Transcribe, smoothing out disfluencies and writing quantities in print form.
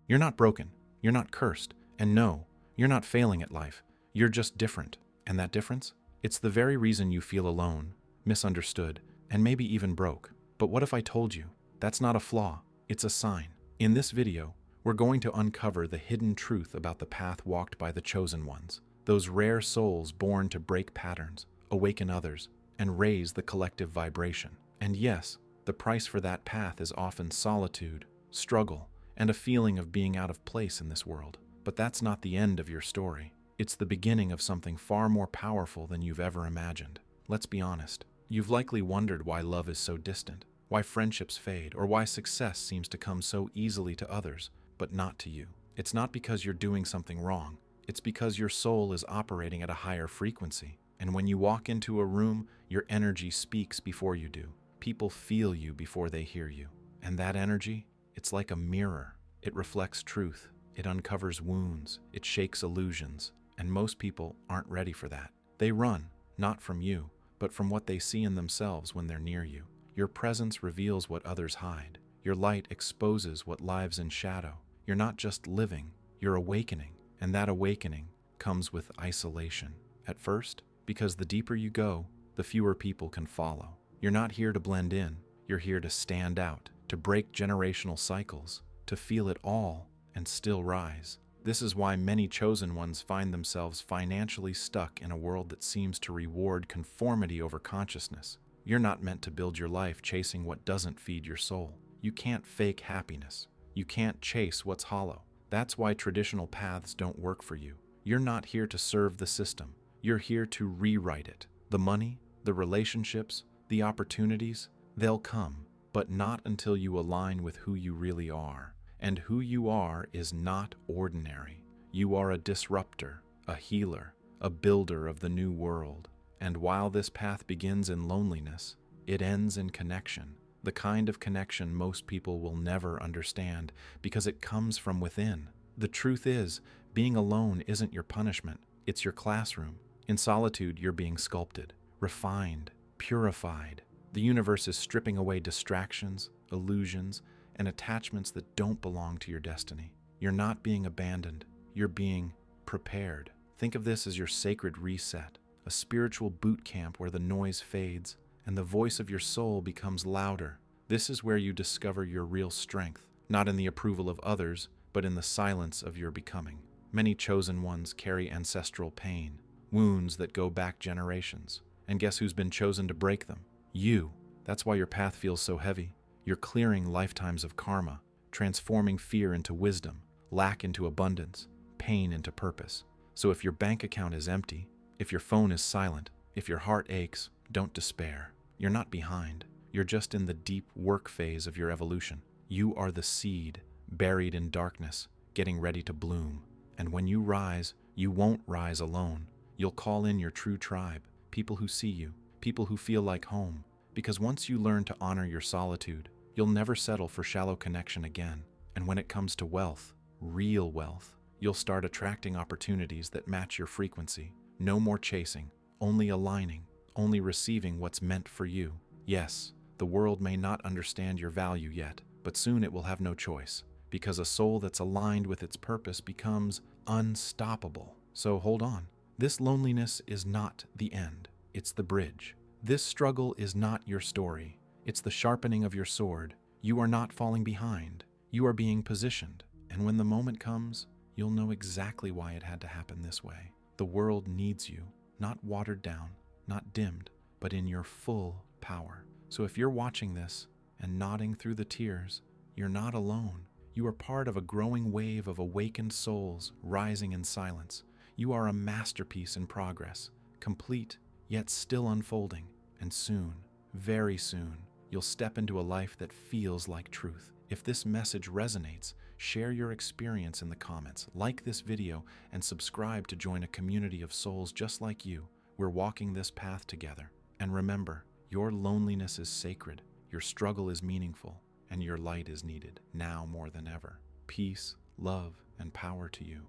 You're not broken. You're not cursed. And no, you're not failing at life. You're just different. And that difference? It's the very reason you feel alone, misunderstood, and maybe even broke. But what if I told you that's not a flaw? It's a sign. In this video, we're going to uncover the hidden truth about the path walked by the chosen ones, those rare souls born to break patterns, awaken others, and raise the collective vibration. And yes, the price for that path is often solitude, struggle, and a feeling of being out of place in this world. But that's not the end of your story. It's the beginning of something far more powerful than you've ever imagined. Let's be honest. You've likely wondered why love is so distant, why friendships fade, or why success seems to come so easily to others, but not to you. It's not because you're doing something wrong. It's because your soul is operating at a higher frequency. And when you walk into a room, your energy speaks before you do. People feel you before they hear you. And that energy, it's like a mirror. It reflects truth. It uncovers wounds. It shakes illusions. And most people aren't ready for that. They run, not from you, but from what they see in themselves when they're near you. Your presence reveals what others hide. Your light exposes what lives in shadow. You're not just living, you're awakening. And that awakening comes with isolation. At first, because the deeper you go, the fewer people can follow. You're not here to blend in. You're here to stand out, to break generational cycles, to feel it all and still rise. This is why many chosen ones find themselves financially stuck in a world that seems to reward conformity over consciousness. You're not meant to build your life chasing what doesn't feed your soul. You can't fake happiness. You can't chase what's hollow. That's why traditional paths don't work for you. You're not here to serve the system. You're here to rewrite it. The money, the relationships, the opportunities, they'll come, but not until you align with who you really are. And who you are is not ordinary. You are a disruptor, a healer, a builder of the new world. And while this path begins in loneliness, it ends in connection. The kind of connection most people will never understand because it comes from within. The truth is, being alone isn't your punishment, it's your classroom. In solitude, you're being sculpted, refined, purified. The universe is stripping away distractions, illusions, and attachments that don't belong to your destiny. You're not being abandoned, you're being prepared. Think of this as your sacred reset, a spiritual boot camp where the noise fades and the voice of your soul becomes louder. This is where you discover your real strength, not in the approval of others, but in the silence of your becoming. Many chosen ones carry ancestral pain, wounds that go back generations. And guess who's been chosen to break them? You. That's why your path feels so heavy. You're clearing lifetimes of karma, transforming fear into wisdom, lack into abundance, pain into purpose. So if your bank account is empty, if your phone is silent, if your heart aches, don't despair. You're not behind. You're just in the deep work phase of your evolution. You are the seed, buried in darkness, getting ready to bloom. And when you rise, you won't rise alone. You'll call in your true tribe, people who see you, people who feel like home. Because once you learn to honor your solitude, you'll never settle for shallow connection again. And when it comes to wealth, real wealth, you'll start attracting opportunities that match your frequency. No more chasing, only aligning, only receiving what's meant for you. Yes, the world may not understand your value yet, but soon it will have no choice, because a soul that's aligned with its purpose becomes unstoppable. So hold on. This loneliness is not the end, it's the bridge. This struggle is not your story. It's the sharpening of your sword. You are not falling behind. You are being positioned. And when the moment comes, you'll know exactly why it had to happen this way. The world needs you, not watered down, not dimmed, but in your full power. So if you're watching this and nodding through the tears, you're not alone. You are part of a growing wave of awakened souls rising in silence. You are a masterpiece in progress, complete, yet still unfolding. And soon, very soon, you'll step into a life that feels like truth. If this message resonates, share your experience in the comments, like this video, and subscribe to join a community of souls just like you. We're walking this path together. And remember, your loneliness is sacred, your struggle is meaningful, and your light is needed now more than ever. Peace, love, and power to you.